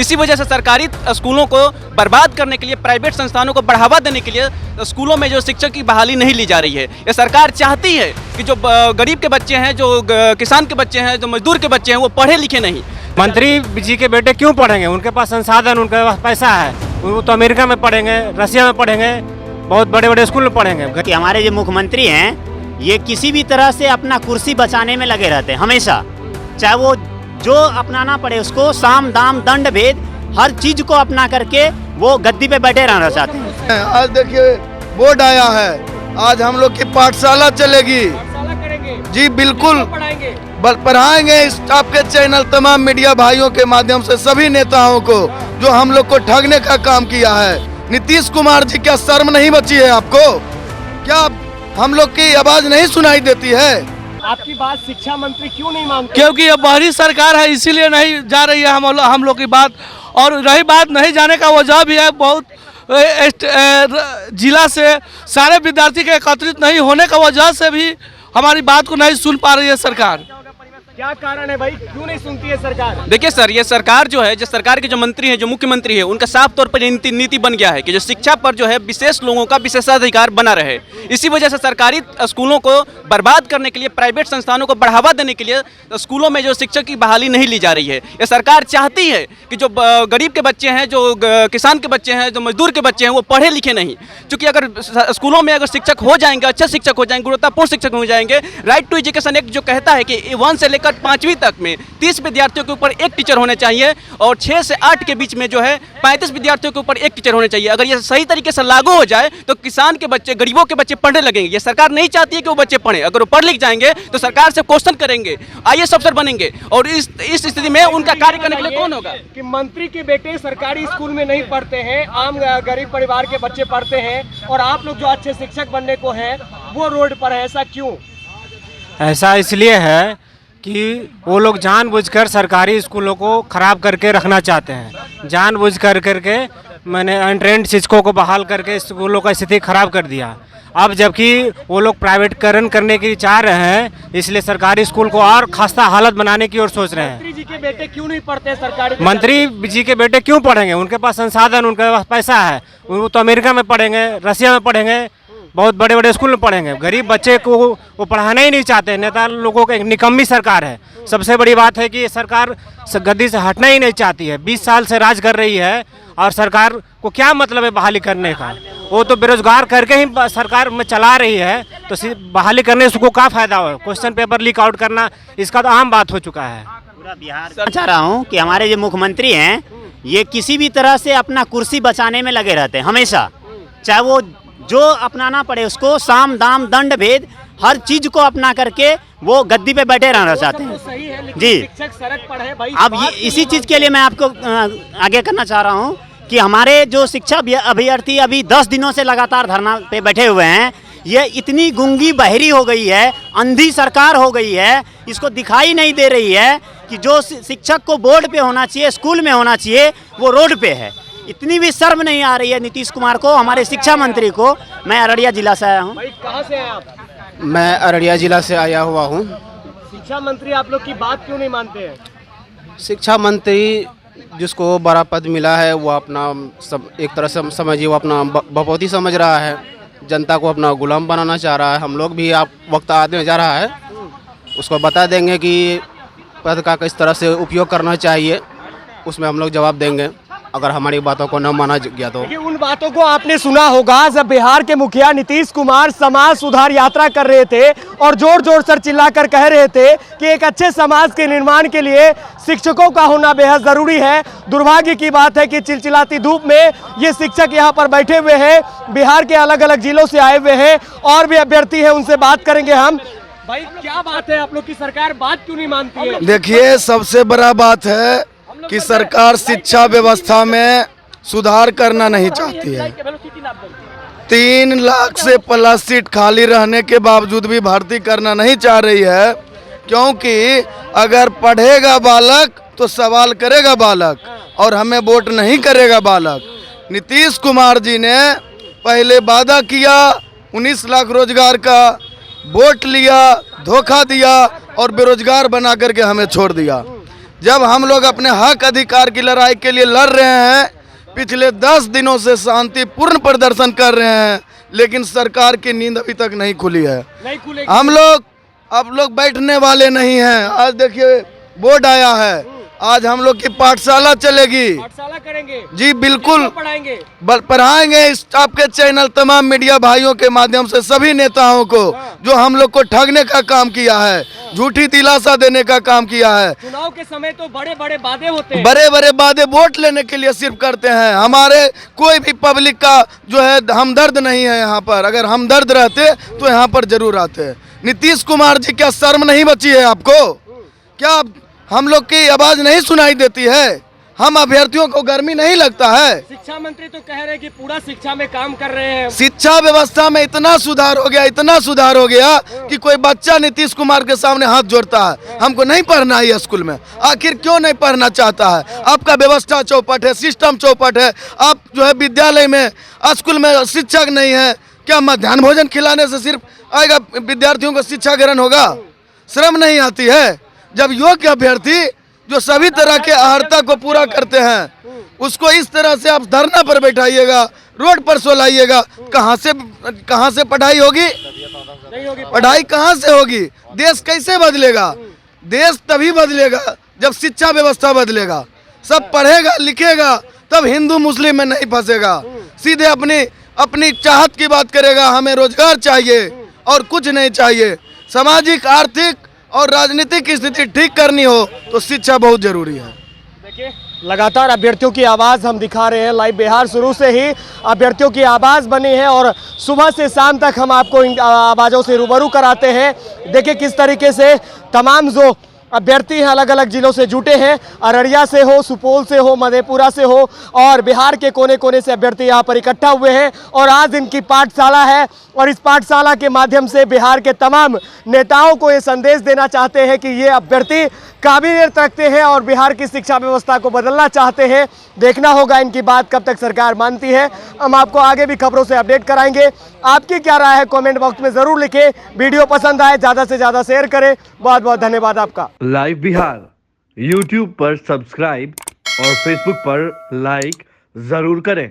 इसी वजह से सरकारी स्कूलों को बर्बाद करने के लिए, प्राइवेट संस्थानों को बढ़ावा देने के लिए स्कूलों में जो शिक्षक की बहाली नहीं ली जा रही है। ये सरकार चाहती है कि जो गरीब के बच्चे हैं, जो किसान के बच्चे हैं, जो मजदूर के बच्चे हैं, वो पढ़े लिखे नहीं। मंत्री जी के बेटे क्यों पढ़ेंगे? उनके पास संसाधन, उनके पास पैसा है, वो तो अमेरिका में पढ़ेंगे, रशिया में पढ़ेंगे, बहुत बड़े बड़े स्कूल में पढ़ेंगे। कि हमारे जो मुख्यमंत्री हैं ये किसी भी तरह से अपना कुर्सी बचाने में लगे रहते हैं हमेशा, चाहे वो जो अपनाना पड़े उसको, साम दाम दंड भेद हर चीज को अपना करके वो गद्दी पे बैठे रहना चाहते हैं। आज देखिए बोर्ड आया है, आज हम लोग की पाठशाला चलेगी जी, बिल्कुल पढ़ाएंगे। इस आपके चैनल तमाम मीडिया भाइयों के माध्यम से सभी नेताओं को जो हम लोग को ठगने का काम किया है। नीतीश कुमार जी, क्या शर्म नहीं बची है आपको? क्या हम लोग की आवाज नहीं सुनाई देती है? आपकी बात शिक्षा मंत्री क्यों नहीं मानते? क्योंकि ये बाहरी सरकार है, इसीलिए नहीं जा रही है हम लोग की बात। और रही बात नहीं जाने का वजह भी है, बहुत जिला से सारे विद्यार्थी के एकत्रित नहीं होने का वजह से भी हमारी बात को नहीं सुन पा रही है सरकार। क्या कारण है भाई, क्यों नहीं सुनती है सरकार? देखिए सर, ये सरकार जो है, जो सरकार के जो मंत्री है, जो मुख्यमंत्री है, उनका साफ तौर पर नीति बन गया है कि जो शिक्षा पर जो है विशेष लोगों का विशेषाधिकार बना रहे। इसी वजह से सरकारी स्कूलों को बर्बाद करने के लिए, प्राइवेट संस्थानों को बढ़ावा देने के लिए स्कूलों में जो शिक्षक की बहाली नहीं ली जा रही है। ये सरकार चाहती है कि जो गरीब के बच्चे हैं, जो किसान के बच्चे हैं, जो मजदूर के बच्चे हैं, वो पढ़े लिखे नहीं। क्योंकि अगर स्कूलों में अगर शिक्षक हो जाएंगे, अच्छे शिक्षक हो जाएंगे, गुणवत्तापूर्ण शिक्षक हो जाएंगे, राइट टू एजुकेशन एक्ट जो कहता है कि 1 से लेकर 5वीं तक में 30 विद्यार्थियों के ऊपर एक टीचर होने चाहिए और 6 से 8 के बीच में जो है 35 विद्यार्थियों के ऊपर एक टीचर होने चाहिए। अगर ये सही तरीके से लागू हो जाए तो किसान के बच्चे, गरीबों के बच्चे पढ़ने लगेंगे। ये सरकार नहीं चाहती है कि वो बच्चे पढ़ें। अगर वो पढ़ लिख जाएंगे तो सरकार से क्वेश्चन करेंगे, IAS अफसर बनेंगे, और इस स्थिति में उनका कार्य करने के लिए कौन होगा? कि मंत्री के बेटे सरकारी स्कूल में नहीं पढ़ते हैं, आम गरीब परिवार के बच्चे पढ़ते हैं, और आप लोग जो अच्छे शिक्षक बनने को हैं वो रोड पर है। ऐसा क्यों? ऐसा इसलिए है कि वो लोग जानबूझकर सरकारी स्कूलों को ख़राब करके रखना चाहते हैं। जानबूझ करके मैंने अनट्रेंड शिक्षकों को बहाल करके स्कूलों का स्थिति ख़राब कर दिया। अब जबकि वो लोग प्राइवेटकरण करने की चाह रहे हैं, इसलिए सरकारी स्कूल को और खस्ता हालत बनाने की ओर सोच रहे हैं। मंत्री जी के बेटे क्यों नहीं पढ़ते सरकारी? मंत्री जी के बेटे क्यों पढ़ेंगे? उनके पास संसाधन, उनके पास पैसा है, वो तो अमेरिका में पढ़ेंगे, रशिया में पढ़ेंगे, बहुत बड़े बड़े स्कूल में पढ़ेंगे। गरीब बच्चे को वो पढ़ाना ही नहीं चाहते। नेता लोगों की एक निकम्मी सरकार है। सबसे बड़ी बात है कि ये सरकार गद्दी से हटना ही नहीं चाहती है। 20 साल से राज कर रही है और सरकार को क्या मतलब है बहाली करने का? वो तो बेरोजगार करके ही सरकार में चला रही है, तो बहाली करने से उसको क्या फायदा हो? क्वेश्चन पेपर लीक आउट करना, इसका तो आम बात हो चुका है। पूरा बिहार चाह रहा हूँ कि हमारे जो मुख्यमंत्री हैं ये किसी भी तरह से अपना कुर्सी बचाने में लगे रहते हैं हमेशा, चाहे वो जो अपनाना पड़े उसको, साम दाम दंड भेद हर चीज को अपना करके वो गद्दी पे बैठे रहना चाहते हैं। सही है, लेकिन जी, शिक्षक सड़क पर है भाई। अब इसी चीज के लिए मैं आपको आगे करना चाह रहा हूँ कि हमारे जो शिक्षा अभ्यर्थी अभी 10 दिनों से लगातार धरना पे बैठे हुए हैं। ये इतनी गूंगी बहरी हो गई है, अंधी सरकार हो गई है, इसको दिखाई नहीं दे रही है कि जो शिक्षक को बोर्ड पे होना चाहिए, स्कूल में होना चाहिए, वो रोड पे है। इतनी भी शर्म नहीं आ रही है नीतीश कुमार को, हमारे शिक्षा मंत्री को। मैं अररिया जिला से आया हूँ। भाई कहाँ से हैं आप? मैं अररिया जिला से आया हुआ हूँ। शिक्षा मंत्री आप लोग की बात क्यों नहीं मानते हैं? शिक्षा मंत्री जिसको बड़ा पद मिला है वो अपना एक तरह से समझिए वो अपना बपौती समझ रहा है, जनता को अपना गुलाम बनाना चाह रहा है। हम लोग भी आप वक्त आने जा रहा है, उसको बता देंगे कि पद का किस तरह से उपयोग करना चाहिए, उसमें हम लोग जवाब देंगे अगर हमारी बातों को न माना गया तो। उन बातों को आपने सुना होगा जब बिहार के मुखिया नीतीश कुमार समाज सुधार यात्रा कर रहे थे और जोर जोर से चिल्लाकर कह रहे थे कि एक अच्छे समाज के निर्माण के लिए शिक्षकों का होना बेहद जरूरी है। दुर्भाग्य की बात है कि चिलचिलाती धूप में ये शिक्षक यहाँ पर बैठे हुए हैं, बिहार के अलग अलग जिलों से आए हुए हैं, और भी अभ्यर्थी है, उनसे बात करेंगे हम। भाई क्या बात है, आप लोग की सरकार बात क्यों नहीं मानती है? देखिए, सबसे बड़ा बात है कि सरकार शिक्षा व्यवस्था में सुधार करना नहीं चाहती है। 3 लाख से प्लस सीट खाली रहने के बावजूद भी भर्ती करना नहीं चाह रही है, क्योंकि अगर पढ़ेगा बालक तो सवाल करेगा बालक, और हमें वोट नहीं करेगा बालक। नीतीश कुमार जी ने पहले वादा किया 19 लाख रोजगार का, वोट लिया, धोखा दिया और बेरोजगार बना करके हमें छोड़ दिया। जब हम लोग अपने हक अधिकार की लड़ाई के लिए लड़ रहे हैं, पिछले 10 दिनों से शांतिपूर्ण प्रदर्शन कर रहे हैं, लेकिन सरकार की नींद अभी तक नहीं खुली है। नहीं खुलेगी। अब लोग बैठने वाले नहीं हैं। आज देखिए बोर्ड आया है, आज हम लोग की पाठशाला चलेगी। पाठशाला करेंगे जी बिल्कुल, पढ़ाएंगे। पढ़ाएंगे। इस आपके चैनल तमाम मीडिया भाइयों के माध्यम से सभी नेताओं को जो हम लोग को ठगने का काम किया है, झूठी दिलासा देने का काम किया है। चुनाव के समय तो बड़े बड़े वादे होते हैं, बड़े बड़े वादे वोट लेने के लिए सिर्फ करते हैं। हमारे कोई भी पब्लिक का जो है हमदर्द नहीं है यहाँ पर। अगर हमदर्द रहते तो यहाँ पर जरूर आते। नीतीश कुमार जी, क्या शर्म नहीं बची है आपको? क्या हम लोग की आवाज नहीं सुनाई देती है? हम अभ्यर्थियों को गर्मी नहीं लगता है? शिक्षा मंत्री तो कह रहे हैं कि पूरा शिक्षा में काम कर रहे हैं। शिक्षा व्यवस्था में इतना सुधार हो गया, इतना सुधार हो गया कि कोई बच्चा नीतीश कुमार के सामने हाथ जोड़ता है, हमको नहीं पढ़ना है स्कूल में। आखिर क्यों नहीं पढ़ना चाहता है? आपका व्यवस्था चौपट है, सिस्टम चौपट है। आप जो है विद्यालय में, स्कूल में शिक्षक नहीं है। क्या मध्याह्न भोजन खिलाने से सिर्फ आएगा विद्यार्थियों को शिक्षा ग्रहण होगा? शर्म नहीं आती है? जब योग्य अभ्यर्थी जो सभी तरह के अहर्ता को पूरा करते हैं, उसको इस तरह से आप धरना पर बैठाइएगा, रोड पर सोलाइएगा, कहाँ से पढ़ाई होगी? पढ़ाई कहाँ से होगी? देश कैसे बदलेगा? देश तभी बदलेगा जब शिक्षा व्यवस्था बदलेगा। सब पढ़ेगा लिखेगा तब हिंदू मुस्लिम में नहीं फंसेगा, सीधे अपनी चाहत की बात करेगा। हमें रोजगार चाहिए और कुछ नहीं चाहिए। सामाजिक, आर्थिक और राजनीतिक स्थिति ठीक करनी हो तो शिक्षा बहुत जरूरी है। देखिए, लगातार अभ्यर्थियों की आवाज़ हम दिखा रहे हैं। लाइव बिहार शुरू से ही अभ्यर्थियों की आवाज़ बनी है और सुबह से शाम तक हम आपको इन आवाज़ों से रूबरू कराते हैं। देखिए किस तरीके से तमाम जो अभ्यर्थी हैं अलग अलग जिलों से जुटे हैं। अररिया से हो, सुपौल से हो, मधेपुरा से हो और बिहार के कोने कोने से अभ्यर्थी यहाँ पर इकट्ठा हुए हैं और आज इनकी पाठशाला है और इस पाठशाला के माध्यम से बिहार के तमाम नेताओं को ये संदेश देना चाहते हैं कि ये अभ्यर्थी काबिलियत रखते हैं और बिहार की शिक्षा व्यवस्था को बदलना चाहते हैं। देखना होगा इनकी बात कब तक सरकार मानती है। हम आपको आगे भी खबरों से अपडेट कराएंगे। आपकी क्या राय है कमेंट बॉक्स में ज़रूर लिखें। वीडियो पसंद आए ज़्यादा से ज़्यादा शेयर करें। बहुत बहुत धन्यवाद आपका। लाइव बिहार यूट्यूब पर सब्सक्राइब और फेसबुक पर लाइक ज़रूर करें।